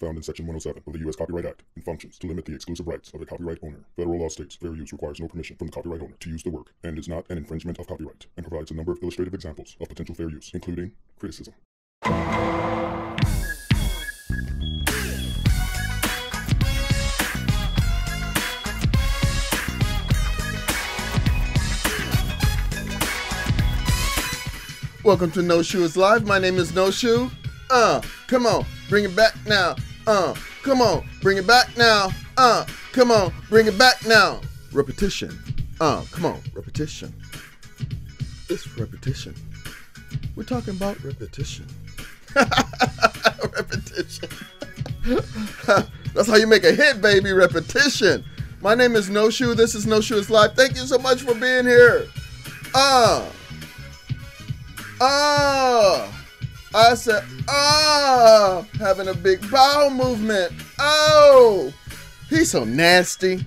found in Section 107 of the U.S. Copyright Act and functions to limit the exclusive rights of a copyright owner. Federal law states fair use requires no permission from the copyright owner to use the work and is not an infringement of copyright, and provides a number of illustrative examples of potential fair use, including criticism. Welcome to Noshü is Live. My name is Noshü. Come on, bring it back now. Come on, bring it back now. Come on, bring it back now. Repetition. Come on, repetition. It's repetition. We're talking about repetition. Repetition. That's how you make a hit, baby. Repetition. My name is Noshü. This is Noshü is Live. Thank you so much for being here. I said, having a big bowel movement. Oh, he's so nasty.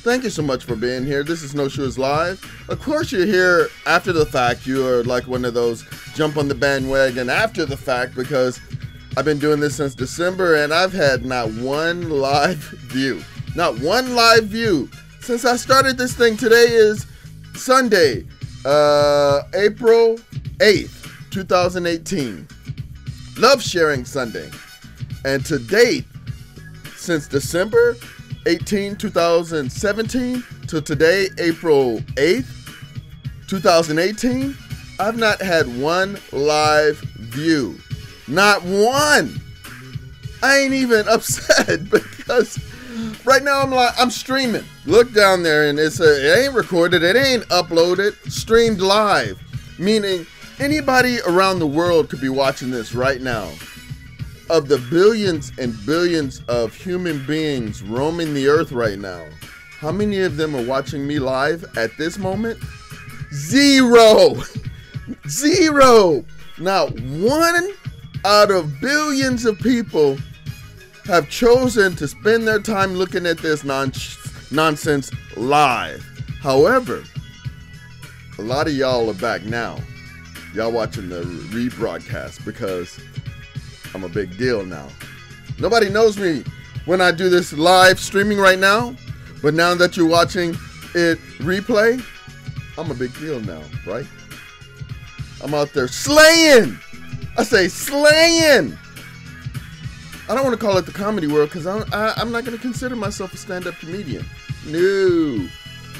Thank you so much for being here. This is Noshü is Live. Of course, you're here after the fact. You are like one of those jump on the bandwagon after the fact, because I've been doing this since December and I've had not one live view. Not one live view. Since I started this thing, today is Sunday, April 8th. 2018, Love Sharing Sunday, and to date, since December 18, 2017 to today, April 8th, 2018, I've not had one live view, not one. I ain't even upset because right now I'm streaming. Look down there, and it ain't recorded, it ain't uploaded, streamed live, meaning anybody around the world could be watching this right now. Of the billions and billions of human beings roaming the earth right now, how many of them are watching me live at this moment? Zero. Zero. Not one out of billions of people have chosen to spend their time looking at this nonsense live. However, a lot of y'all are back now. Y'all watching the rebroadcast because I'm a big deal now. Nobody knows me when I do this live streaming right now, but now that you're watching it replay, I'm a big deal now, right? I'm out there slaying. I say slaying. I don't want to call it the comedy world because I'm not going to consider myself a stand-up comedian. No,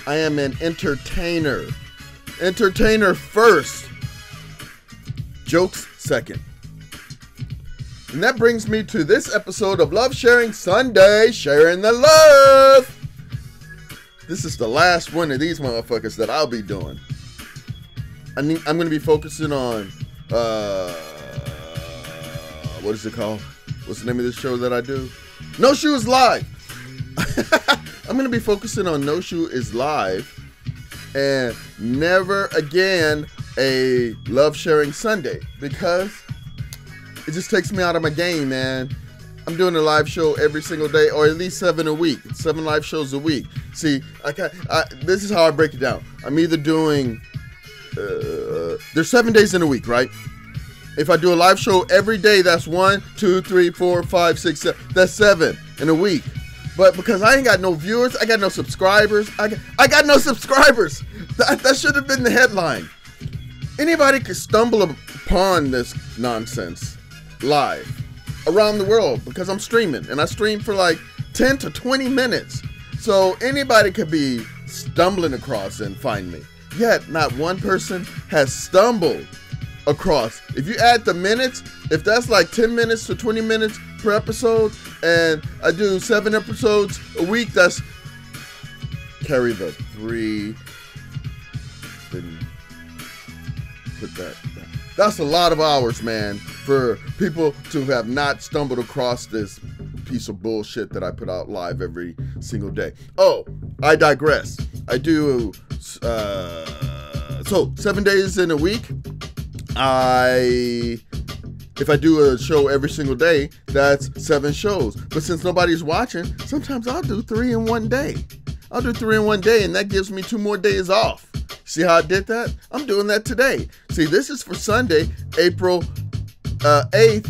I am an entertainer. Entertainer first. Jokes second. And that brings me to this episode of Love Sharing Sunday, sharing the love. This is the last one of these motherfuckers that I'll be doing. I'm going to be focusing on, what is it called? What's the name of this show that I do? Noshü is Live. I'm going to be focusing on Noshü is Live and never again a Love Sharing Sunday, because it just takes me out of my game, man. I'm doing a live show every single day, or at least 7 a week. 7 live shows a week. See, this is how I break it down. I'm either doing, there's 7 days in a week, right? If I do a live show every day, that's 1, 2, 3, 4, 5, 6, 7. That's 7 in a week. But because I ain't got no viewers, I got no subscribers. I got no subscribers. That should have been the headline. Anybody could stumble upon this nonsense live around the world because I'm streaming, and I stream for like 10 to 20 minutes. So anybody could be stumbling across and find me. Yet not one person has stumbled across. If you add the minutes, if that's like 10 minutes to 20 minutes per episode, and I do 7 episodes a week, that's carry the 3, then put that. That's a lot of hours, man, for people to have not stumbled across this piece of bullshit that I put out live every single day. Oh, I digress. I do, so 7 days in a week. If I do a show every single day, that's 7 shows. But since nobody's watching, sometimes I'll do 3 in one day. I'll do 3 in one day, and that gives me 2 more days off. See how I did that? I'm doing that today. See, this is for Sunday, April 8th,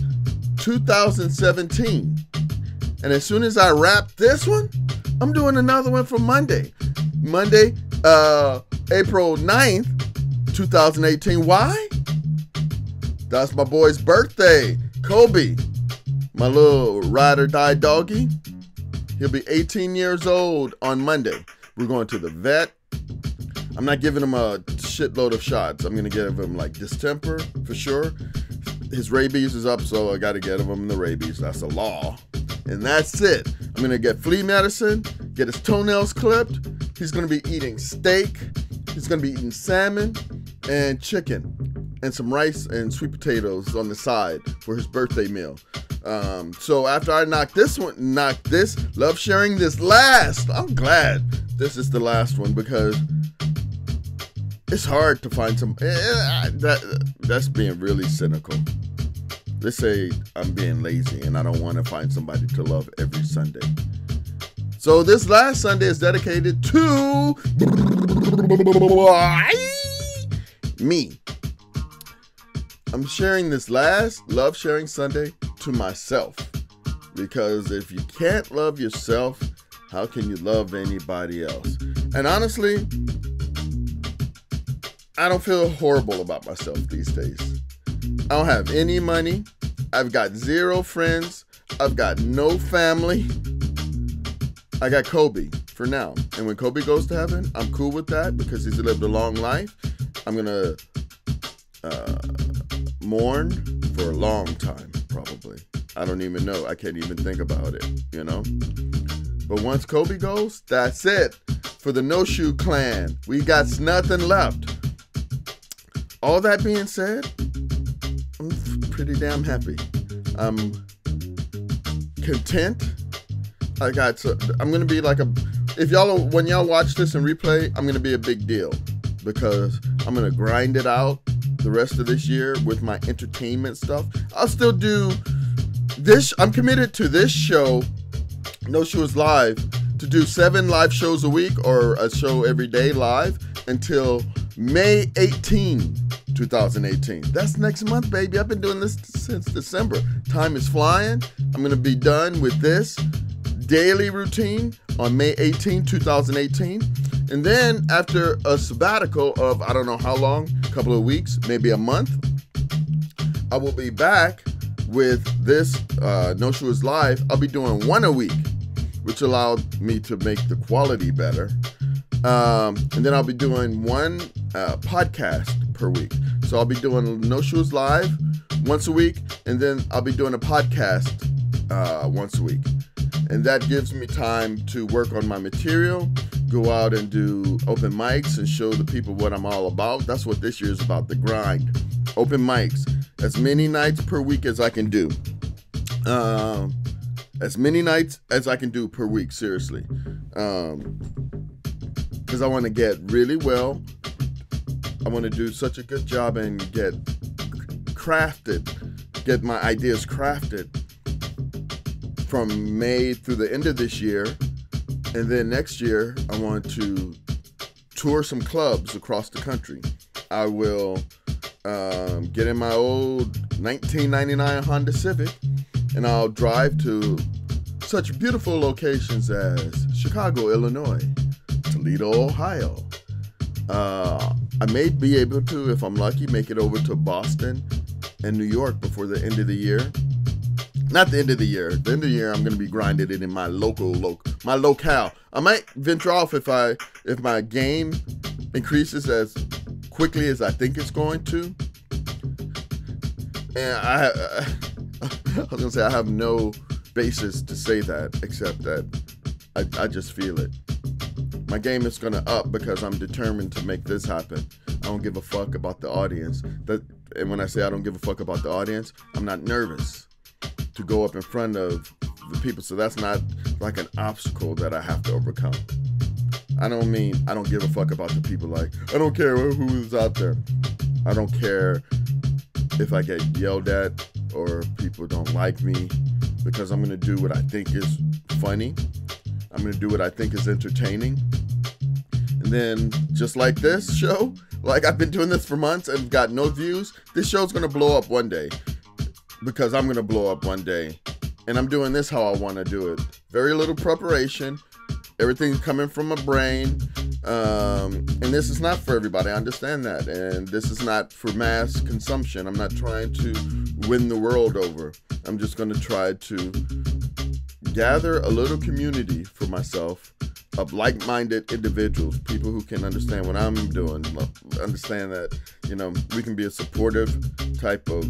2017. And as soon as I wrap this one, I'm doing another one for Monday. Monday, April 9th, 2018. Why? That's my boy's birthday. Kobe, my little ride or die doggy. He'll be 18 years old on Monday. We're going to the vet. I'm not giving him a shitload of shots. I'm going to give him like distemper for sure. His rabies is up, so I got to get him the rabies. That's a law. And that's it. I'm going to get flea medicine, get his toenails clipped. He's going to be eating steak. He's going to be eating salmon and chicken and some rice and sweet potatoes on the side for his birthday meal. So after I knock this, love sharing this last. I'm glad this is the last one because it's hard to find some. That's being really cynical. Let's say I'm being lazy and I don't want to find somebody to love every Sunday. So this last Sunday is dedicated to me. I'm sharing this last love sharing Sunday to myself. Because if you can't love yourself, how can you love anybody else? And honestly, I don't feel horrible about myself these days. I don't have any money. I've got 0 friends. I've got no family. I got Kobe for now. And when Kobe goes to heaven, I'm cool with that because he's lived a long life. I'm going to mourn for a long time, probably. I don't even know. I can't even think about it, you know? But once Kobe goes, that's it. For the Noshü clan, we got nothing left. All that being said, I'm pretty damn happy. I'm content. I'm gonna be like when y'all watch this and replay, I'm gonna be a big deal because I'm gonna grind it out the rest of this year with my entertainment stuff. I'll still do this. I'm committed to this show, Noshü is Live, to do 7 live shows a week or a show every day live until May 18, 2018. That's next month, baby. I've been doing this since December. Time is flying. I'm going to be done with this daily routine on May 18, 2018. And then after a sabbatical of I don't know how long, a couple of weeks, maybe a month, I will be back with this Noshü is Live. I'll be doing 1 a week, which allowed me to make the quality better. And then I'll be doing 1 podcast per week. So I'll be doing Noshü is Live once a week, and then I'll be doing a podcast once a week. And that gives me time to work on my material, go out and do open mics and show the people what I'm all about. That's what this year is about, the grind. Open mics, as many nights per week as I can do. As many nights as I can do per week, seriously. Because I want to get really well. I want to do such a good job and get my ideas crafted from May through the end of this year. And then next year, I want to tour some clubs across the country. I will get in my old 1999 Honda Civic and I'll drive to such beautiful locations as Chicago, Illinois, Toledo, Ohio. I may be able to, if I'm lucky, make it over to Boston and New York before the end of the year. Not the end of the year. At the end of the year, I'm going to be grinding it in my my locale. I might venture off if my game increases as quickly as I think it's going to. And I was going to say I have no basis to say that except that I just feel it. My game is going to up because I'm determined to make this happen. I don't give a fuck about the audience. And when I say I don't give a fuck about the audience, I'm not nervous to go up in front of the people. So that's not like an obstacle that I have to overcome. I don't mean I don't give a fuck about the people. Like, I don't care who's out there. I don't care if I get yelled at or people don't like me, because I'm going to do what I think is funny. I'm going to do what I think is entertaining. And then just like this show, like I've been doing this for months and got no views, this show's going to blow up one day, because I'm going to blow up one day And I'm doing this how I want to do it. Very little preparation. Everything's coming from my brain. And this is not for everybody. I understand that. And this is not for mass consumption. I'm not trying to win the world over. I'm just going to try to gather a little community for myself of like-minded individuals, people who can understand what I'm doing, understand that, we can be a supportive type of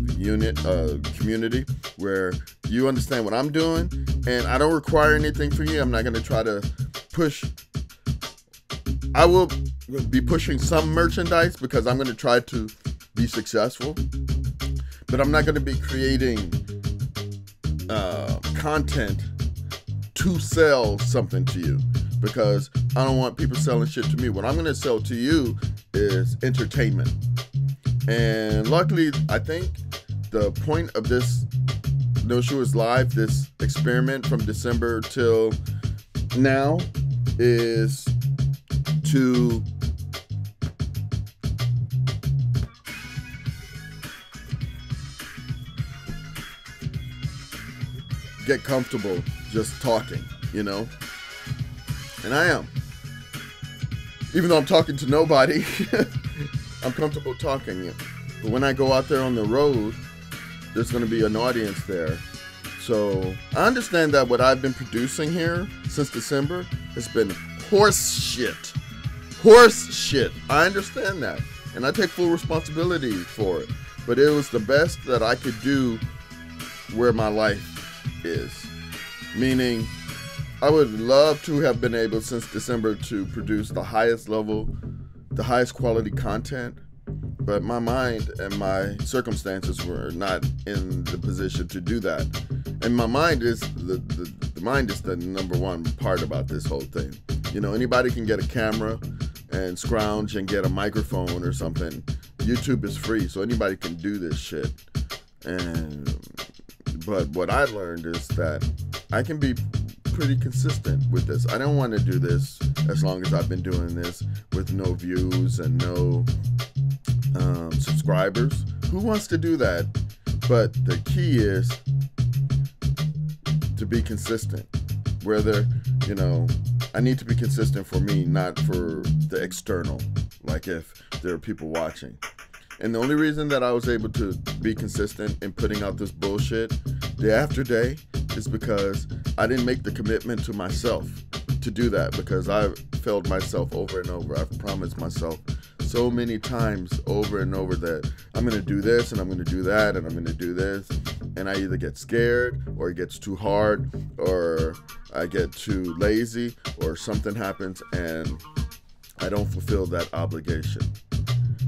community where you understand what I'm doing, and I don't require anything from you. I'm not going to try to push. I will be pushing some merchandise because I'm going to try to be successful, but I'm not going to be creating content to sell something to you, because I don't want people selling shit to me. What I'm going to sell to you is entertainment. And luckily, I think the point of this Noshü is Live, this experiment from December till now, is to get comfortable just talking, and I am. Even though I'm talking to nobody, I'm comfortable talking. But when I go out there on the road, there's going to be an audience there. So I understand that what I've been producing here since December has been horse shit. Horse shit. I understand that. And I take full responsibility for it. But it was the best that I could do where my life is. Meaning, I would love to have been able since December to produce the highest level, the highest quality content, but my mind and my circumstances were not in the position to do that. And my mind is the mind is the number one part about this whole thing. Anybody can get a camera and scrounge and get a microphone or something. YouTube is free, so anybody can do this shit. But what I learned is that I can be pretty consistent with this. I don't want to do this as long as I've been doing this with no views and no subscribers. Who wants to do that? But the key is to be consistent. Whether, I need to be consistent for me, not for the external, like if there are people watching. And the only reason that I was able to be consistent in putting out this bullshit day after day is because I didn't make the commitment to myself to do that, because I've failed myself over and over. I've promised myself so many times over and over that I'm going to do this and I'm going to do that and I'm going to do this. And I either get scared or it gets too hard or I get too lazy or something happens and I don't fulfill that obligation.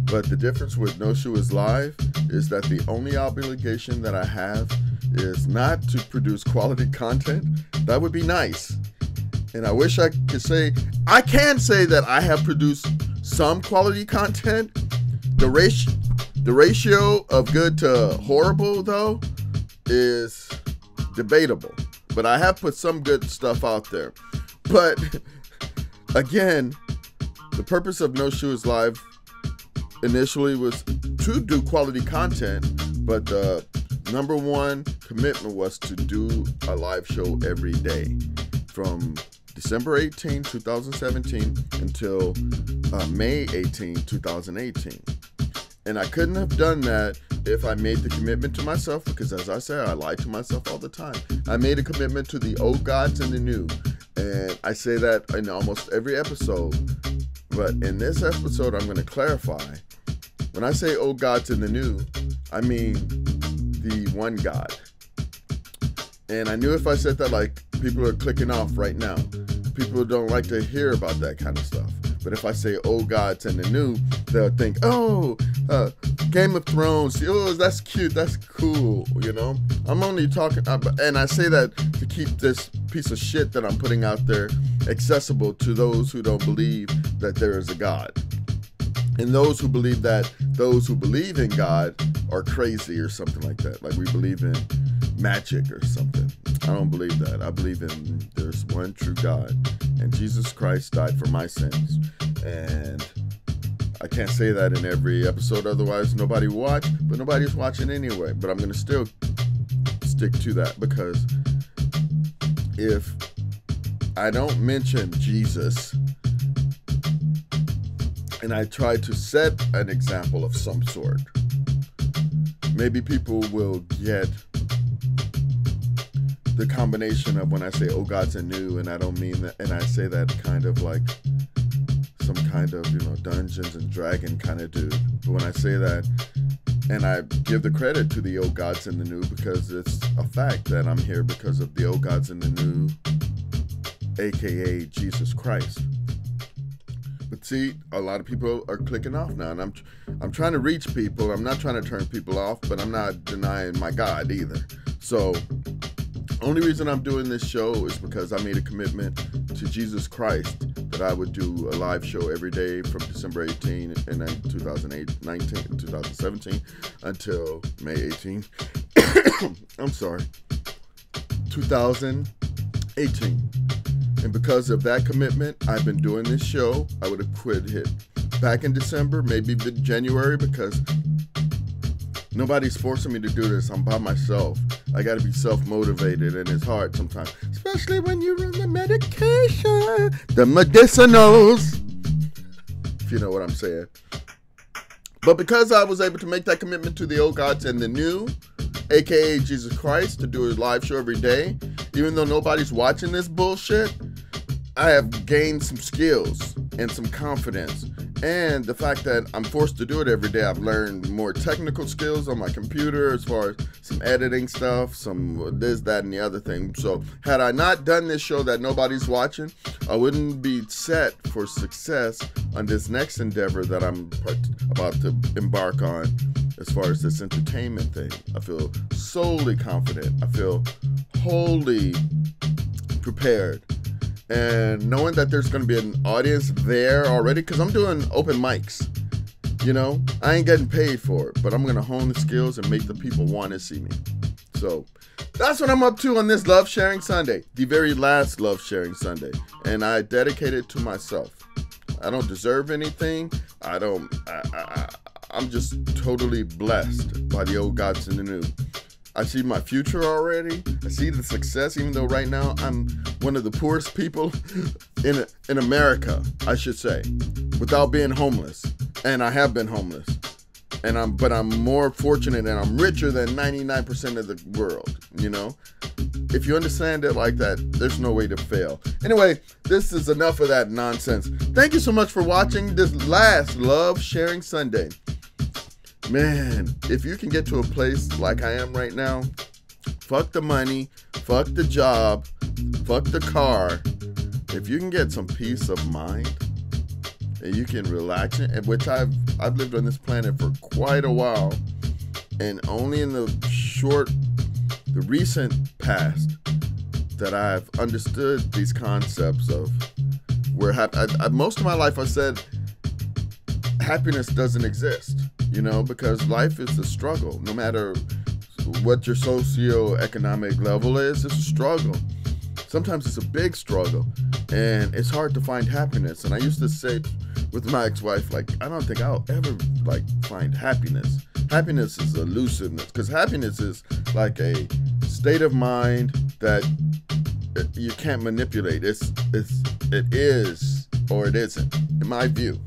But the difference with Noshü is Live is that the only obligation that I have is not to produce quality content. That would be nice. And I wish I could say, I can say that I have produced some quality content. The ratio of good to horrible, though, is debatable. But I have put some good stuff out there. But again, the purpose of Noshü is Live initially was to do quality content, but the number one commitment was to do a live show every day from December 18, 2017 until May 18, 2018. And I couldn't have done that if I made the commitment to myself, because as I say, I lie to myself all the time. I made a commitment to the old gods and the new. And I say that in almost every episode. But in this episode, I'm going to clarify. When I say old gods and the new, I mean the one God. And I knew if I said that, like, people are clicking off right now. People don't like to hear about that kind of stuff. But if I say old gods and the new, they'll think, Game of Thrones, that's cute, that's cool, I'm only talking, and I say that to keep this piece of shit that I'm putting out there accessible to those who don't believe that there is a God. And those who believe that those who believe in God are crazy or something like that. Like we believe in magic or something. I don't believe that. I believe in there's one true God. And Jesus Christ died for my sins. And I can't say that in every episode, otherwise nobody will watch. But nobody's watching anyway. But I'm going to still stick to that because if I don't mention Jesus and I try to set an example of some sort, maybe people will get the combination of when I say, oh, God's anew, and I don't mean that, and I say that kind of like some kind of, Dungeons and Dragon kind of dude. But when I say that, and I give the credit to the old gods in the new, because it's a fact that I'm here because of the old gods in the new, aka Jesus Christ. But see, a lot of people are clicking off now, and I'm trying to reach people. I'm not trying to turn people off, but I'm not denying my God either. So only reason I'm doing this show is because I made a commitment to Jesus Christ that I would do a live show every day from December 18 and then 2017 until May 18. I'm sorry, 2018. And because of that commitment, I've been doing this show. I would have quit it back in December, maybe January, because nobody's forcing me to do this. I'm by myself. I got to be self-motivated, and it's hard sometimes, especially when you're on the medication, the medicinals, if you know what I'm saying. But because I was able to make that commitment to the old gods and the new, aka Jesus Christ, to do a live show every day, even though nobody's watching this bullshit, I have gained some skills and some confidence. And the fact that I'm forced to do it every day, I've learned more technical skills on my computer as far as some editing stuff, some this, that, and the other thing. So had I not done this show that nobody's watching, I wouldn't be set for success on this next endeavor that I'm about to embark on as far as this entertainment thing. I feel solely confident. I feel wholly prepared. And knowing that there's going to be an audience there already, because I'm doing open mics, I ain't getting paid for it, but I'm going to hone the skills and make the people want to see me. So that's what I'm up to on this Love Sharing Sunday, the very last Love Sharing Sunday. And I dedicate it to myself. I don't deserve anything. I'm just totally blessed by the old gods and the new. I see my future already. I see the success, even though right now I'm one of the poorest people in America, I should say, without being homeless. And I have been homeless. But I'm more fortunate and I'm richer than 99% of the world, If you understand it like that, there's no way to fail. Anyway, this is enough of that nonsense. Thank you so much for watching this last Love Sharing Sunday. Man, if you can get to a place like I am right now, fuck the money, fuck the job, fuck the car. If you can get some peace of mind and you can relax, and which I've lived on this planet for quite a while, and only in the recent past that I've understood these concepts of where most of my life I said happiness doesn't exist. Because life is a struggle. No matter what your socioeconomic level is, it's a struggle. Sometimes it's a big struggle, and it's hard to find happiness. And I used to say with my ex-wife, I don't think I'll ever find happiness. Happiness is elusiveness, because happiness is like a state of mind that you can't manipulate. It is or it isn't, in my view.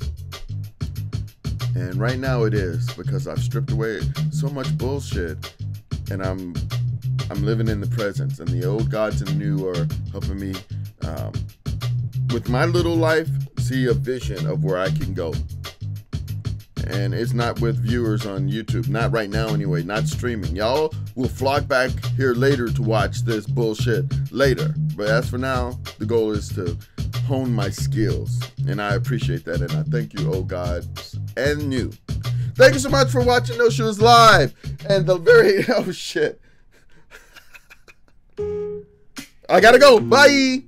And right now it is, because I've stripped away so much bullshit, and I'm living in the present, and the old gods and the new are helping me with my little life see a vision of where I can go. And it's not with viewers on YouTube, not right now anyway, not streaming. Y'all will flock back here later to watch this bullshit later. But as for now, the goal is to hone my skills, and I appreciate that, and I thank you, oh gods and new. Thank you so much for watching Noshü is Live, and oh shit, I gotta go, bye.